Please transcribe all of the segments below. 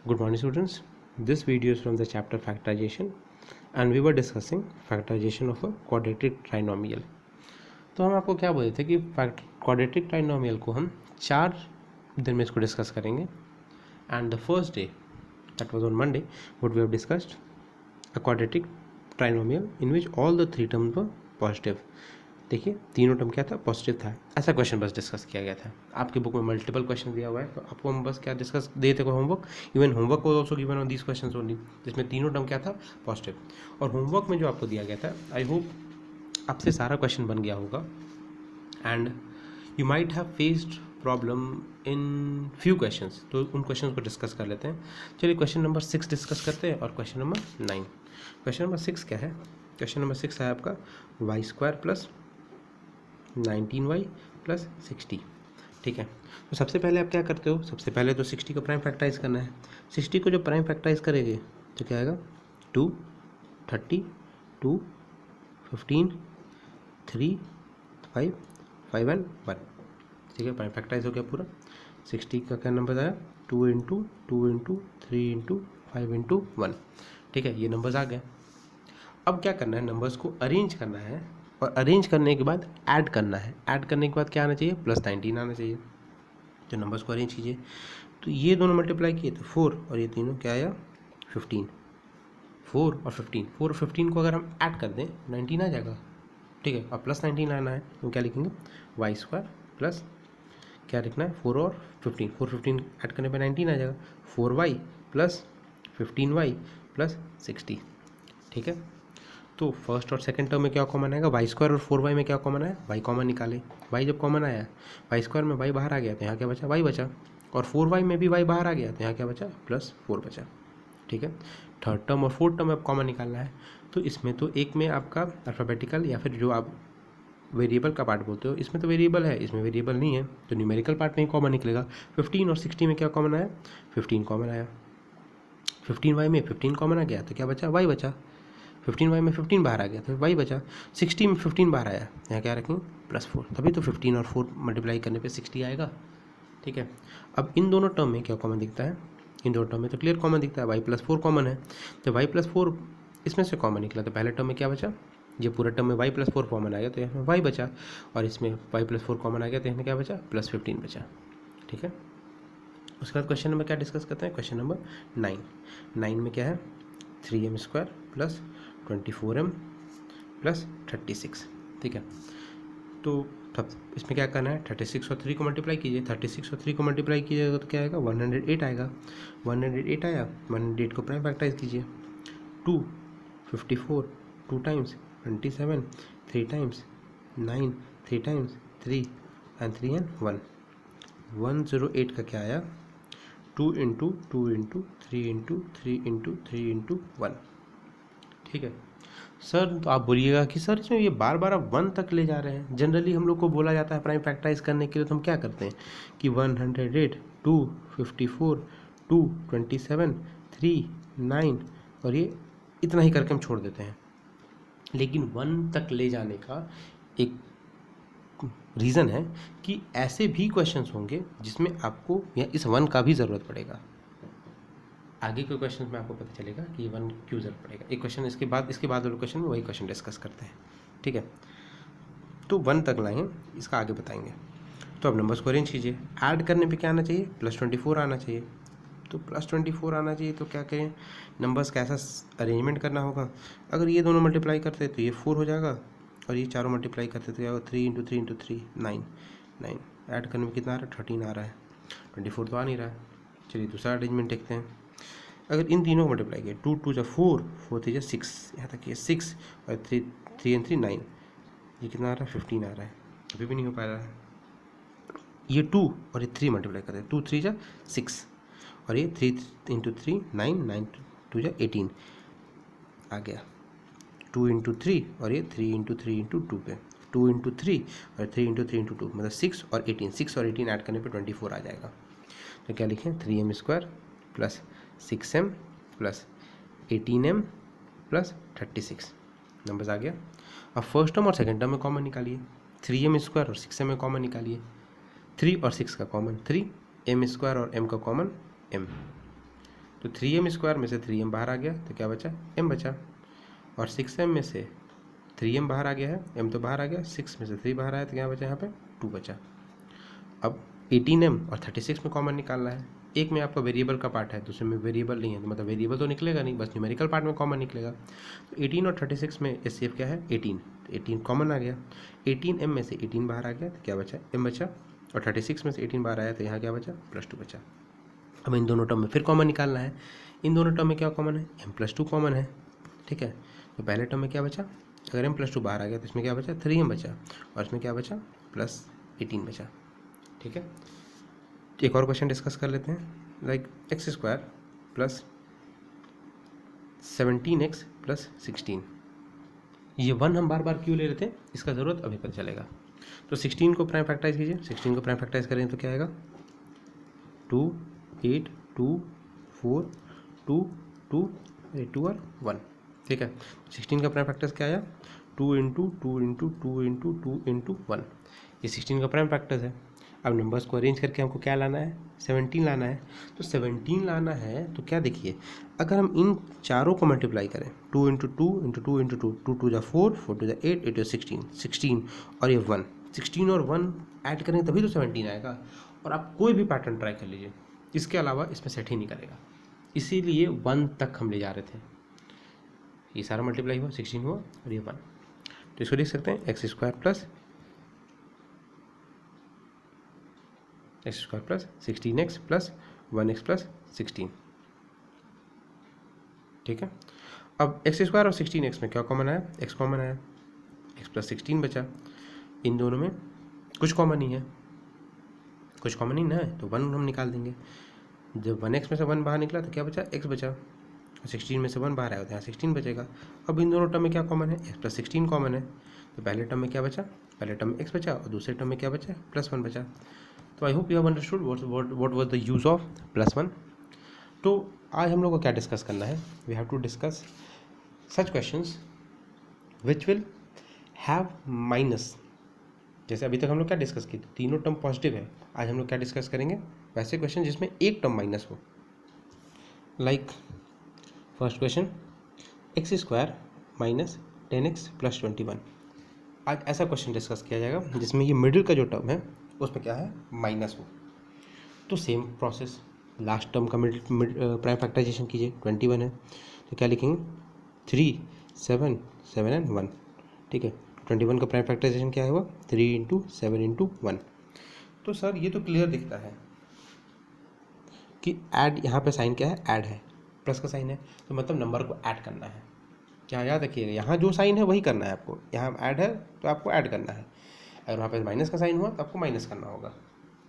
Good morning students. This video is from the chapter factorization and we were discussing factorization of a quadratic trinomial. तो हम आपको क्या बोले थे कि quadratic trinomial को हम 4 दिन में इसको डिस्कस करेंगे. And the first day, that was on Monday, what we have discussed, a quadratic trinomial in which all the 3 terms were positive. देखिए तीनों टर्म क्या था, पॉजिटिव था. ऐसा क्वेश्चन बस डिस्कस किया गया था. आपके बुक में मल्टीपल क्वेश्चन दिया हुआ है, तो आपको हम बस क्या डिस्कस देते को होमवर्क. इवन होमवर्क को also given on these questions only, जिसमें तीनों टर्म क्या था, पॉजिटिव. और होमवर्क में जो आपको दिया गया था, आई होप आपसे सारा क्वेश्चन बन गया होगा and you might have faced problem in few questions. तो उन क्वेश्चन को डिस्कस कर लेते हैं. चलिए क्वेश्चन नंबर 6 डिस्कस करते हैं और क्वेश्चन नंबर 9. क्वेश्चन नंबर 6 क्या है? क्वेश्चन नंबर 6 है आपका y² प्लस 19y प्लस 60. ठीक है, तो सबसे पहले आप क्या करते हो, सबसे पहले तो 60 को प्राइम फैक्टराइज करना है. 60 को जो प्राइम फैक्टराइज करेंगे तो क्या आएगा, 2, 30, 2, 15, 3, 5, 5 एंड 1. ठीक है, प्राइम फैक्टराइज हो गया पूरा. 60 का क्या नंबर आया, 2 इंटू 2 इंटू 3 इंटू 5 इंटू 1. ठीक है, ये नंबर्स आ गए. अब क्या करना है, नंबर्स को अरेंज करना है और अरेंज करने के बाद ऐड करना है. ऐड करने के बाद क्या आना चाहिए, प्लस 19 आना चाहिए. तो नंबर्स को अरेंज कीजिए. तो ये दोनों मल्टीप्लाई किए तो 4 और ये तीनों क्या आया, 15. 4 और 15, 4 और 15 को अगर हम ऐड कर दें 19 आ जाएगा. ठीक है, अब प्लस 19 आना है तो क्या लिखेंगे, y² प्लस क्या लिखना है, 4 और 15. 4 15 ऐड करने पर 19 आ जाएगा. 4y plus 15y plus 60. ठीक है, तो फर्स्ट और सेकंड टर्म में क्या कॉमन आएगा, y² और 4y में क्या कॉमन आया, y कॉमन निकाले. y जब कॉमन आया, y² में y बाहर आ गया तो यहाँ क्या बचा, y बचा. और 4y में भी y बाहर आ गया तो यहाँ क्या बचा, प्लस 4 बचा. ठीक है, थर्ड टर्म और फोर्थ टर्म में अब कॉमन निकालना है. तो इसमें तो एक में आपका अल्फ़ाबेटिकल या फिर जो आप वेरिएबल का पार्ट बोलते हो, इसमें तो वेरिएबल है, इसमें वेरिएबल नहीं है, तो न्यूमेरिकल पार्ट में ही कॉमन निकलेगा. 15 और 60 में क्या कॉमन आया, 15 कॉमन आया. 15y में 15 कॉमन आ गया तो क्या बचा, y बचा. 15y में 15 बाहर आ गया तो y बचा. 60 में 15 बाहर आया, यहाँ क्या रखेंगे, +4. तभी तो 15 और 4 मल्टीप्लाई करने पे 60 आएगा. ठीक है, अब इन दोनों टर्म में क्या कॉमन दिखता है, इन दोनों टर्म में तो क्लियर कॉमन दिखता है, y+4 कॉमन है. तो y+4 इसमें से कॉमन निकला तो पहले टर्म में क्या बचा, ये पूरा टर्म में y+4 कॉमन आ गया तो यहाँ y बचा. और इसमें y+4 कॉमन आ गया तो यहाँ क्या बचा, +15 बचा. ठीक है, उसके बाद क्वेश्चन नंबर क्या डिस्कस करते हैं, क्वेश्चन नंबर 9. 9 में क्या है, 3m² प्लस 24m प्लस 36. ठीक है, तो तब इसमें क्या करना है, 36 और 3 को मल्टीप्लाई कीजिए. 36 और 3 को मल्टीप्लाई कीजिएगा तो क्या आएगा, 108 आएगा. 108 आया, 108 को प्राइम फैक्टराइज कीजिए. 2, 54, 2 times 27, 3 times 9, 3 times 3 and 3 and 1. 108 का क्या आया, 2 into 2 into 3 into 3 into 3 into 1. ठीक है सर, तो आप बोलिएगा कि सर इसमें ये बार बार आप 1 तक ले जा रहे हैं. जनरली हम लोग को बोला जाता है प्राइम फैक्टराइज करने के लिए, तो हम क्या करते हैं कि 108, 2, 54, 2, 27, 3, 9 और ये इतना ही करके हम छोड़ देते हैं. लेकिन 1 तक ले जाने का एक रीज़न है कि ऐसे भी क्वेश्चंस होंगे जिसमें आपको या इस 1 का भी ज़रूरत पड़ेगा. आगे के क्वेश्चन में आपको पता चलेगा कि ये 1 क्यों ज़रूरत पड़ेगा. एक क्वेश्चन इसके बाद वाले क्वेश्चन में वही क्वेश्चन डिस्कस करते हैं. ठीक है, तो 1 तक लाएँ, इसका आगे बताएंगे. तो अब नंबर्स को अरेंज कीजिए. ऐड करने पे क्या आना चाहिए, +24 आना चाहिए. तो +24 आना चाहिए तो क्या करें, नंबर्स का ऐसा अरेंजमेंट करना होगा. अगर ये दोनों मल्टीप्लाई करते तो ये 4 हो जाएगा और ये चारों मल्टीप्लाई करते तो क्या होगा, 3 इंटू 3 इंटू 3 9. ऐड करने में कितना आ रहा है, 13 आ रहा है. 24 तो आ नहीं रहा है. चलिए दूसरा अरेंजमेंट देखते हैं. अगर इन तीनों को मल्टीप्लाई किया, 2 2 4, 4 3 6, यहाँ तक ये 6 और 3 एंड 3 9, ये कितना आ रहा है, 15 आ रहा है. अभी भी नहीं हो पा रहा है. ये 2 और ये 3 मल्टीप्लाई करते हैं, 2 3 6 और ये 3 इंटू 3 9, 9 2 18 आ गया. 2 इंटू 3 और ये 3 इंटू 3 इंटू 2 पे, 2 इंटू 3 और 3 इंटू 3 इंटू 2 मतलब 6 और 18. 6 और 18 ऐड करने पे 24 आ जाएगा. तो क्या लिखें, 3m² plus 6m plus 18m plus 36. Numbers आ गया. अब फर्स्ट टर्म और सेकंड टर्म में कॉमन निकालिए. 3m² और 6m में कॉमन निकालिए. 3 और 6 का कॉमन 3, m² और m का कॉमन m. तो 3m² में से 3m बाहर आ गया तो क्या बचा, m बचा। और 6m में से 3m बाहर आ गया है, m तो बाहर आ गया, 6 में से 3 बाहर आया तो क्या बचा, यहाँ पे 2 बचा। अब 18m और 36 में कॉमन निकालना है। एक में आपका वेरिएबल का पार्ट है, दूसरे में वेरिएबल नहीं है, तो मतलब वेरिएबल तो निकलेगा नहीं, बस न्यूमेरिकल पार्ट में कॉमन निकलेगा। तो 18 और 36 में एचसीएफ क्या है, 18, तो 18 कॉमन आ गया। 18m में से 18 बाहर आ गया तो क्या बचा, m बचा। और 36 में से 18 बाहर आया तो यहाँ क्या बचा, +2 बचा। अब इन दोनों टर्म में फिर कॉमन निकालना है। इन दोनों टर्म में क्या कॉमन है, m+2 कॉमन है, ठीक है। तो पहले टर्म में क्या बचा, अगर m+2 बाहर आ गया तो इसमें क्या बचा, 3m बचा, और इसमें क्या बचा, +18 बचा, ठीक है। एक और क्वेश्चन डिस्कस कर लेते हैं, लाइक x² + 17x + 16। ये 1 हम बार बार क्यों ले लेते हैं, इसका ज़रूरत अभी पता चलेगा। तो 16 को प्राइम फैक्टराइज कीजिए, 16 को प्राइम फैक्टराइज करें तो क्या आएगा, 2, 8, 2, 4, 2, 2, 2 और 1, ठीक है। 16 का प्राइम फैक्टर्स क्या आया, 2 × 2 × 2 × 2 × 1, ये 16 का प्राइम फैक्टर्स है। अब नंबर्स को अरेंज करके हमको क्या लाना है, 17 लाना है। तो 17 लाना है तो क्या देखिए, अगर हम इन चारों को मल्टीप्लाई करें, 2 × 2 × 2 × 2, 2 × 4, 4 × 8, 8 × 16, 16 और ये 1, 16 और 1 ऐड करें तभी तो 17 आएगा। और आप कोई भी पैटर्न ट्राई कर लीजिए, इसके अलावा इसमें सेट ही नहीं करेगा, इसीलिए 1 तक हम ले जा रहे थे। ये सारा मल्टीप्लाई हुआ, 16 हुआ और ये 1, तो इसको लिख सकते हैं x² + 16x + 1x + 16, ठीक है। अब x² और 16x में क्या कॉमन आया, x कॉमन आया, x + 16 बचा। इन दोनों में कुछ कॉमन ही है, कुछ कॉमन ही ना है, तो 1 हम निकाल देंगे। जब 1x में से 1 बाहर निकला तो क्या बचा, x बचा। 16 में से 1 बाहर आया तो यहाँ 16 बचेगा। अब इन दोनों टर्म में क्या कॉमन है, x + 16 कॉमन है, तो पहले टर्म में क्या बचा, पहले टर्म में x बचा और दूसरे टर्म में क्या बचा, +1 बचा। तो I hope you have understood what was the use of +1। तो आज हम लोग को क्या डिस्कस करना है, we have to discuss such questions which will have minus. जैसे अभी तक हम लोग क्या डिस्कस किए, तीनों टर्म पॉजिटिव है। आज हम लोग क्या डिस्कस करेंगे, वैसे क्वेश्चन जिसमें एक टर्म माइनस हो। Like first question, x² - 10x + 21। आज ऐसा क्वेश्चन डिस्कस किया जाएगा जिसमें ये मिडिल का जो टर्म है उसमें क्या है, माइनस हो। तो सेम प्रोसेस, लास्ट टर्म का प्राइम फैक्टराइजेशन कीजिए, 21 है तो क्या लिखेंगे, 3, 7, 7 एंड 1, ठीक है। 21 का प्राइम फैक्टराइजेशन क्या है, वो 3 × 7 × 1। तो सर ये तो क्लियर दिखता है कि ऐड, यहाँ पे साइन क्या है, ऐड है, प्लस का साइन है, तो मतलब नंबर को ऐड करना है। क्या याद रखिएगा, यहाँ जो साइन है वही करना है आपको, यहाँ ऐड है तो आपको ऐड करना है, अगर वहाँ पे माइनस का साइन हुआ तो आपको माइनस करना होगा,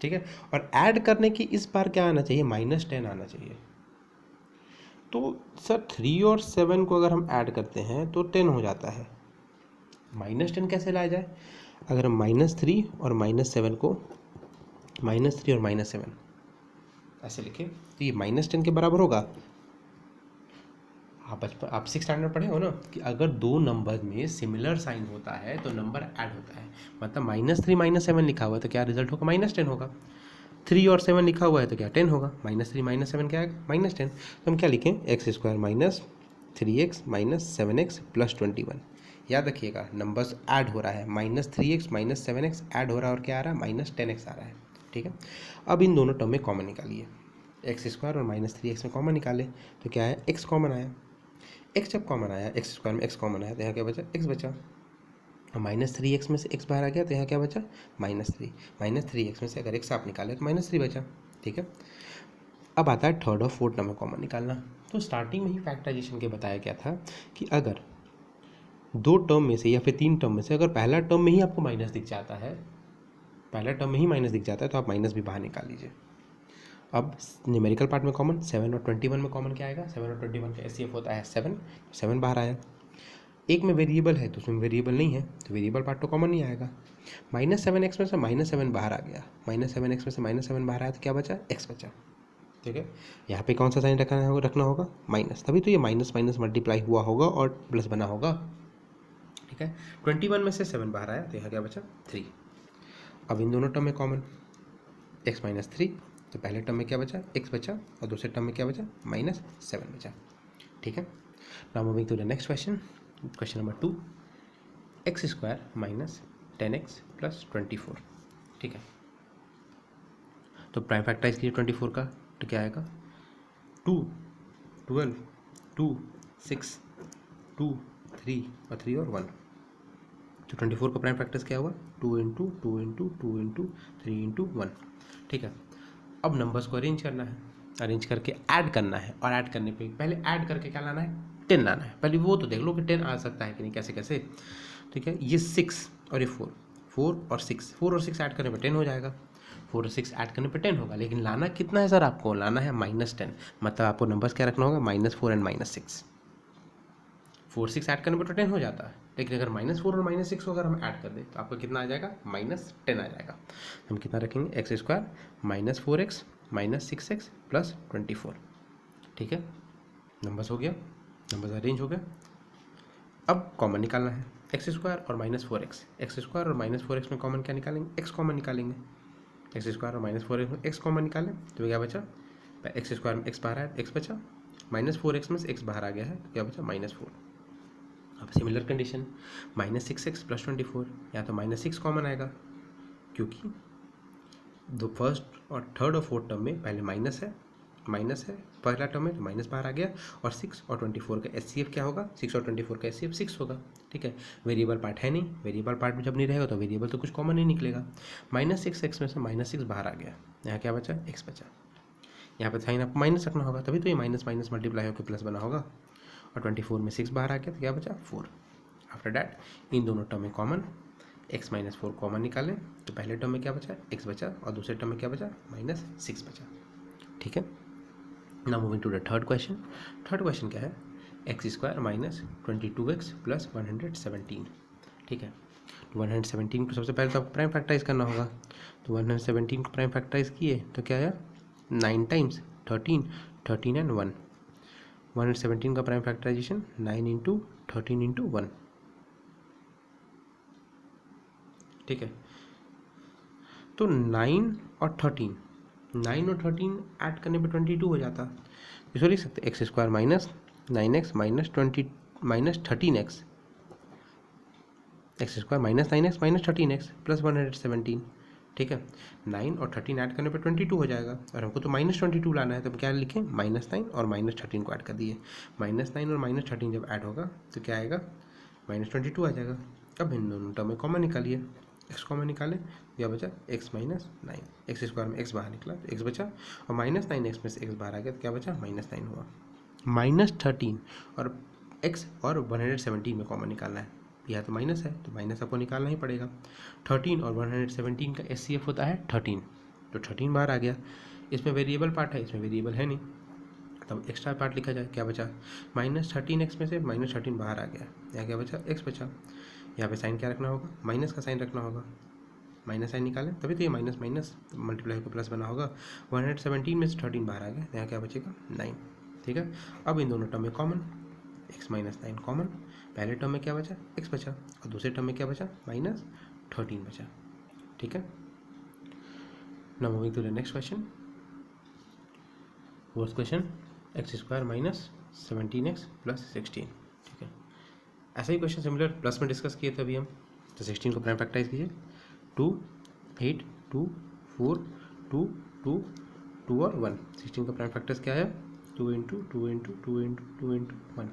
ठीक है। और ऐड करने की इस बार क्या आना चाहिए, -10 आना चाहिए। तो सर 3 और 7 को अगर हम ऐड करते हैं तो 10 हो जाता है, -10 कैसे लाया जाए, अगर हम -3 और -7 को, -3 और -7 ऐसे लिखें तो ये -10 के बराबर होगा। आप 6 स्टैंडर्ड पढ़े हो ना कि अगर दो नंबर में सिमिलर साइन होता है तो नंबर ऐड होता है, मतलब -3 - 7 लिखा हुआ है तो क्या रिजल्ट होगा, -10 होगा। 3 और 7 लिखा हुआ है तो क्या 10 होगा, -3 - 7 क्या है, -10। तो हम क्या लिखें, x² - 3x - 7x + 21। याद रखिएगा नंबर्स ऐड हो रहा है, -3x - 7x ऐड हो रहा है और क्या आ रहा है, -10x आ रहा है, ठीक है। अब इन दोनों टर्म में कॉमन निकालिए, x² और -3x में कॉमन निकाले तो क्या है, x कॉमन आया। x जब कॉमन आया, x² में x कॉमन आया तो यहाँ क्या बचा, x बचा। और -3x में से x बाहर आ गया तो यहाँ क्या बचा, -3। -3x में से अगर x आप निकाले तो -3 बचा, ठीक है। अब आता है थर्ड और फोर्थ नंबर कॉमन निकालना। तो स्टार्टिंग में ही फैक्टराइजेशन के बताया गया था कि अगर दो टर्म में से या फिर तीन टर्म में से अगर पहला टर्म में ही आपको माइनस दिख जाता है, पहला टर्म में ही माइनस दिख जाता है तो आप माइनस भी बाहर निकाल लीजिए। अब न्यूमेरिकल पार्ट में कॉमन, 7 और 21 में कॉमन क्या आएगा, 7 और 21 का एचसीएफ होता है 7, 7 बाहर आया। एक में वेरिएबल है तो उसमें वेरिएबल नहीं है तो वेरिएबल पार्ट तो कॉमन नहीं आएगा। -7x में से -7 बाहर आ गया, -7x में से -7 बाहर आया तो क्या बचा, x बचा, ठीक है। यहाँ पे कौन सा साइन रखना होगा, माइनस, तभी तो ये माइनस माइनस मल्टीप्लाई हुआ होगा और प्लस बना होगा, ठीक है। 21 में से 7 बाहर आया तो यहाँ क्या बचा, 3। अब इन दोनों टर्म में कॉमन, x - 3 तो पहले टर्म में क्या बचा, x बचा, और दूसरे टर्म में क्या बचा, -7 बचा। ठीक है, now moving to the next question, question number 2, x² - 10x + 24। ठीक है, तो प्राइम फैक्टराइज कीजिए 24 का, तो क्या आएगा, 2, 12, 2, 6, 2, 3 और 3 और 1। तो 24 का प्राइम फैक्टर्स क्या हुआ, 2 × 2 × 2 × 3 × 1। ठीक है, अब नंबर्स को अरेंज करना है, अरेंज करके ऐड करना है, और ऐड करने पे पहले ऐड करके क्या लाना है, 10 लाना है। पहले वो तो देख लो कि 10 आ सकता है कि नहीं, कैसे कैसे। ठीक है, ये 6 और ये 4, 4 और 6 ऐड करने पे 10 हो जाएगा, 4 और 6 ऐड करने पे 10 होगा, लेकिन लाना कितना है सर, आपको लाना है -10। मतलब आपको नंबर्स क्या रखना होगा, -4 और -6। 4, 6 ऐड करने पे तो 10 हो जाता है, लेकिन अगर -4 और -6 को अगर हम ऐड कर दें तो आपको कितना आ जाएगा, -10 आ जाएगा। हम कितना रखेंगे, x² - 4x - 6x + 24। ठीक है, नंबर्स हो गया, नंबर्स अरेंज हो गया। अब कॉमन निकालना है, x² और -4x, x² और -4x में कॉमन क्या निकालेंगे, x कॉमन निकालेंगे। x² और -4x में x कॉमन निकालें तो क्या बचा, x² में x बाहर आया, x बचा, -4x में से x बाहर आ गया है, क्या बचा, -4। अब सिमिलर कंडीशन, -6x + 24, या तो -6 कॉमन आएगा, क्योंकि दो फर्स्ट और थर्ड और फोर्थ टर्म में पहले माइनस है, पहला टर्म में तो माइनस बाहर आ गया, और 6 और 24 का एचसीएफ क्या होगा, 6 और 24 का एचसीएफ 6 होगा। ठीक है, वेरिएबल पार्ट है नहीं, वेरिएबल पार्ट में जब नहीं रहेगा तो वेरिएबल तो कुछ कॉमन नहीं निकलेगा। -6x में से -6 बाहर आ गया, यहाँ क्या बचा, x बचा। यहाँ पे साइन आपको माइनस रखना होगा, तभी तो ये माइनस माइनस मल्टीप्लाई होकर प्लस बना होगा, और 24 में 6 बाहर आ गया तो क्या बचा, 4। आफ्टर डैट इन दोनों टर्म में कॉमन, x - 4 कॉमन निकालें तो पहले टर्म में क्या बचा, x बचा, और दूसरे टर्म में क्या बचा, -6 बचा। ठीक है, now moving to the third question. Third question क्या है, x² - 22x + 117। ठीक है, तो 117 को सबसे पहले तो आपको प्राइम फैक्टराइज करना होगा, तो 117 को प्राइम फैक्टराइज किए तो क्या आया, 9 टाइम्स 13, 13 एंड 1। 117 का प्राइम फैक्टराइजेशन 9 × 13 × 1। ठीक है, तो 9 और 13 ऐड करने पे 22 हो जाता, इसको लिख सकते x² - 9x - 13x, x² - 9x - 13x + 117। ठीक है, 9 और 13 ऐड करने पे 22 हो जाएगा, और हमको तो -22 लाना है, तो क्या लिखें, -9 और -13 को ऐड कर दिए। -9 और -13 जब ऐड होगा तो क्या आएगा, -22 आ जाएगा। अब इन दोनों टर्म में कॉमन निकालिए, x कॉमन निकालें, क्या बचा, x - 9, x² में x बाहर निकला तो x बचा, और -9x में से x बाहर आ गया तो क्या बचा, -9 हुआ। -13 और x और 117 में कॉमन निकालना है, यह तो माइनस है तो माइनस आपको निकालना ही पड़ेगा। 13 और 117 का एचसीएफ होता है 13, तो 13 बाहर आ गया। इसमें वेरिएबल पार्ट है, इसमें वेरिएबल है नहीं, तब एक्स्ट्रा पार्ट लिखा जाए, क्या बचा, -13x में से -13 बाहर आ गया, यहाँ क्या बचा, x बचा। यहाँ पे साइन क्या रखना होगा, माइनस का साइन रखना होगा, माइनस साइन निकालें तभी तो ये माइनस माइनस मल्टीप्लाई होकर प्लस बना होगा। 117 में से 13 बाहर आ गया, यहाँ क्या बचेगा, 9। ठीक है, अब इन दोनों टर्म में कॉमन, x - 9 कॉमन, पहले टर्म में क्या बचा, x बचा, और दूसरे टर्म में क्या बचा, -13 बचा। ठीक है, now moving to the next question, fourth question, x² - 17x + 16। ठीक है, ऐसा ही क्वेश्चन सिमिलर प्लस में डिस्कस किए थे अभी हम, तो 16 को प्राइम फैक्टराइज कीजिए, 2, 8, 2, 4, 2, 2, 2 और 1। 16 का प्राइम फैक्टर्स क्या है, 2 × 2 × 2 × 2 × 1।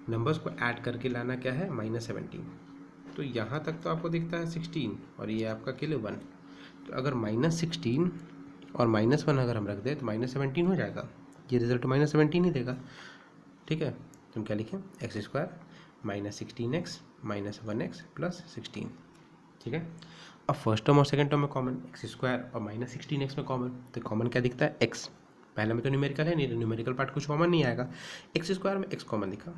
नंबर्स को ऐड करके लाना क्या है, -17। तो यहाँ तक तो आपको दिखता है 16, और ये आपका केवल 1, तो अगर -16 और -1 अगर हम रख दें तो -17 हो जाएगा, ये रिजल्ट -17 ही देगा। ठीक है, तो हम क्या लिखें, x² - 16x - 1x + 16। ठीक है, अब फर्स्ट टर्म और सेकंड टर्म में कॉमन, x² और -16x में कॉमन, तो कॉमन क्या दिखता है, x। पहले में तो न्यूमेरिकल है नहीं, तो न्यूमेरिकल पार्ट कुछ कॉमन नहीं आएगा, x² में x कॉमन दिखा,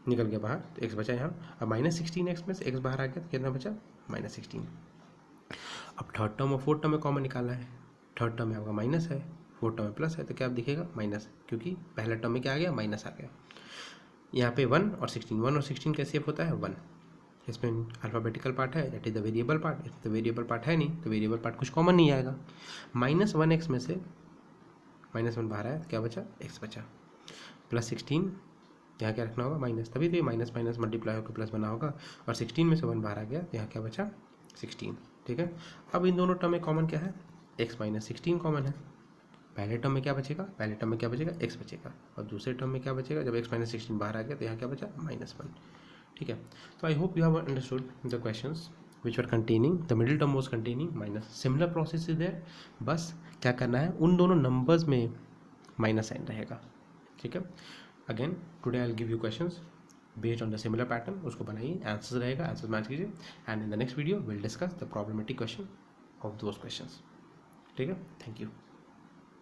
निकल गया बाहर, तो x बचा यहाँ। अब -16x में से x बाहर आ गया तो कितना बचा, -16। अब थर्ड टर्म और फोर्थ टर्म में कॉमन निकालना है, थर्ड टर्म में आपका माइनस है, फोर्थ टर्म में प्लस है, तो क्या दिखेगा, माइनस, क्योंकि पहला टर्म में क्या आ गया, माइनस आ गया। यहाँ पे 1 और 16, 1 और 16 का सेफ होता है 1, इसमें अल्फ़ाबेटिकल पार्ट है, that is the variable part. इसमें तो वेरिएबल पार्ट है नहीं, तो वेरिएबल पार्ट कुछ कॉमन नहीं आएगा। -1x में से -1 बाहर आया, क्या बचा, x बचा, +16 यहाँ क्या रखना होगा, माइनस, तभी तो ये माइनस माइनस मल्टीप्लाई होकर प्लस बना होगा, और 16 में से 1 बाहर आ गया, तो यहाँ क्या बचा, 16। ठीक है, अब इन दोनों टर्म में कॉमन क्या है, x - 16 कॉमन है। पहले टर्म में क्या बचेगा, पहले टर्म में क्या बचेगा, x बचेगा, और दूसरे टर्म में क्या बचेगा, जब x - 16 बाहर आ गया तो यहाँ क्या बचा, -1। ठीक है, तो I hope you have understood the questions which are containing the middle term was containing minus. Similar process is there, बस क्या करना है, उन दोनों नंबर्स में माइनस साइन रहेगा। ठीक है, again today I will give you questions based on the similar pattern, उसको बनाइए, आंसर रहेगा, आंसर मैच कीजिए, and in the next video will discuss the problematic question of those questions. ठीक है, थैंक यू।